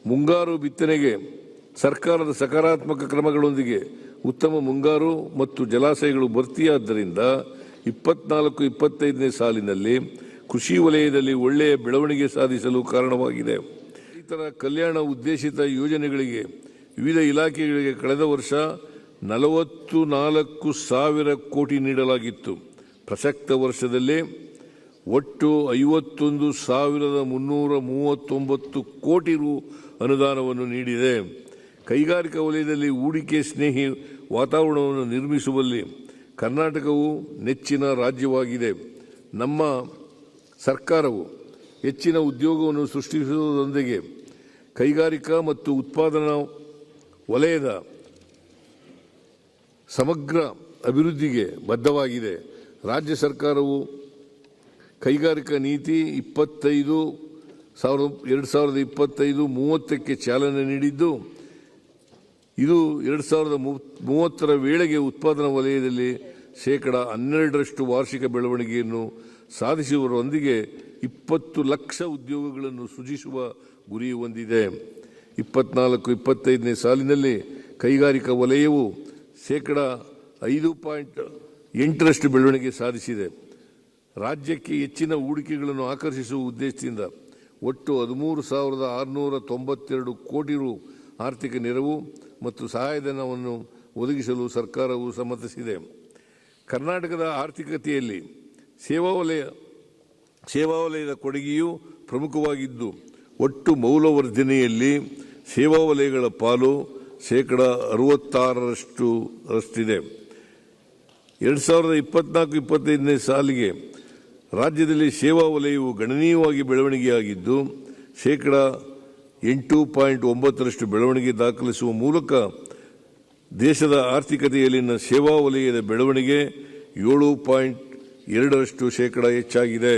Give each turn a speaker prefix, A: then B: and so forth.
A: ಮುಂಗಾರು ಬಿತ್ತನೆಗೆ ಸರ್ಕಾರದ ಸಕಾರಾತ್ಮಕ ಕ್ರಮಗಳೊಂದಿಗೆ ಉತ್ತಮ ಮುಂಗಾರು ಮತ್ತು ಜಲಾಶಯಗಳು ಭರ್ತಿಯಾದ್ದರಿಂದ 24-25ನೇ ಸಾಲಿನಲ್ಲಿ ಕೃಷಿ ವಲಯದಲ್ಲಿ ಒಳ್ಳೆಯ ಬೆಳವಣಿಗೆ ಸಾಧಿಸಲು ಕಾರಣವಾಗಿದೆ. ರೈತರ ಕಲ್ಯಾಣ ಉದ್ದೇಶಿತ ಯೋಜನೆಗಳಿಗೆ ವಿವಿಧ ಇಲಾಖೆಗಳಿಗೆ ಕಳೆದ ವರ್ಷ 44,000 ಕೋಟಿ ನೀಡಲಾಗಿತ್ತು. ಪ್ರಸಕ್ತ ವರ್ಷದಲ್ಲಿ ಒಟ್ಟು 51,339 ಕೋಟಿ ರು ಅನುದಾನವನ್ನು ನೀಡಿದೆ. ಕೈಗಾರಿಕಾ ವಲಯದಲ್ಲಿ ಹೂಡಿಕೆ ಸ್ನೇಹಿ ವಾತಾವರಣವನ್ನು ನಿರ್ಮಿಸುವಲ್ಲಿ ಕರ್ನಾಟಕವು ನೆಚ್ಚಿನ ರಾಜ್ಯವಾಗಿದೆ. ನಮ್ಮ ಸರ್ಕಾರವು ಹೆಚ್ಚಿನ ಉದ್ಯೋಗವನ್ನು ಸೃಷ್ಟಿಸುವುದರೊಂದಿಗೆ ಕೈಗಾರಿಕಾ ಮತ್ತು ಉತ್ಪಾದನಾ ವಲಯದ ಸಮಗ್ರ ಅಭಿವೃದ್ಧಿಗೆ ಬದ್ಧವಾಗಿದೆ. ರಾಜ್ಯ ಸರ್ಕಾರವು ಕೈಗಾರಿಕಾ ನೀತಿ 2025-30ಕ್ಕೆ ಚಾಲನೆ ನೀಡಿದ್ದು, ಇದು 2030ರ ವೇಳೆಗೆ ಉತ್ಪಾದನಾ ವಲಯದಲ್ಲಿ 12% ವಾರ್ಷಿಕ ಬೆಳವಣಿಗೆಯನ್ನು ಸಾಧಿಸುವುದರೊಂದಿಗೆ 20 ಲಕ್ಷ ಉದ್ಯೋಗಗಳನ್ನು ಸೃಜಿಸುವ ಗುರಿ ಹೊಂದಿದೆ. 24-25ನೇ ಸಾಲಿನಲ್ಲಿ ಕೈಗಾರಿಕಾ ವಲಯವು 5.8% ಬೆಳವಣಿಗೆ ಸಾಧಿಸಿದೆ. ರಾಜ್ಯಕ್ಕೆ ಹೆಚ್ಚಿನ ಹೂಡಿಕೆಗಳನ್ನು ಆಕರ್ಷಿಸುವ ಉದ್ದೇಶದಿಂದ ಒಟ್ಟು 13,692 ಕೋಟಿ ರು ಆರ್ಥಿಕ ನೆರವು ಮತ್ತು ಸಹಾಯಧನವನ್ನು ಒದಗಿಸಲು ಸರ್ಕಾರವು ಸಮ್ಮತಿಸಿದೆ. ಕರ್ನಾಟಕದ ಆರ್ಥಿಕತೆಯಲ್ಲಿ ಸೇವಾ ವಲಯದ ಕೊಡುಗೆಯೂ ಪ್ರಮುಖವಾಗಿದ್ದು, ಒಟ್ಟು ಮೌಲ್ಯವರ್ಧನೆಯಲ್ಲಿ ಸೇವಾ ವಲಯಗಳ ಪಾಲು 66%ರಷ್ಟಿದೆ. 2024-25ನೇ ಸಾಲಿಗೆ ರಾಜ್ಯದಲ್ಲಿ ಸೇವಾ ವಲಯವು ಗಣನೀಯವಾಗಿ ಬೆಳವಣಿಗೆಯಾಗಿದ್ದು 8.9% ಬೆಳವಣಿಗೆ ದಾಖಲಿಸುವ ಮೂಲಕ ದೇಶದ ಆರ್ಥಿಕತೆಯಲ್ಲಿನ ಸೇವಾ ವಲಯದ ಬೆಳವಣಿಗೆ 7.2% ಹೆಚ್ಚಾಗಿದೆ.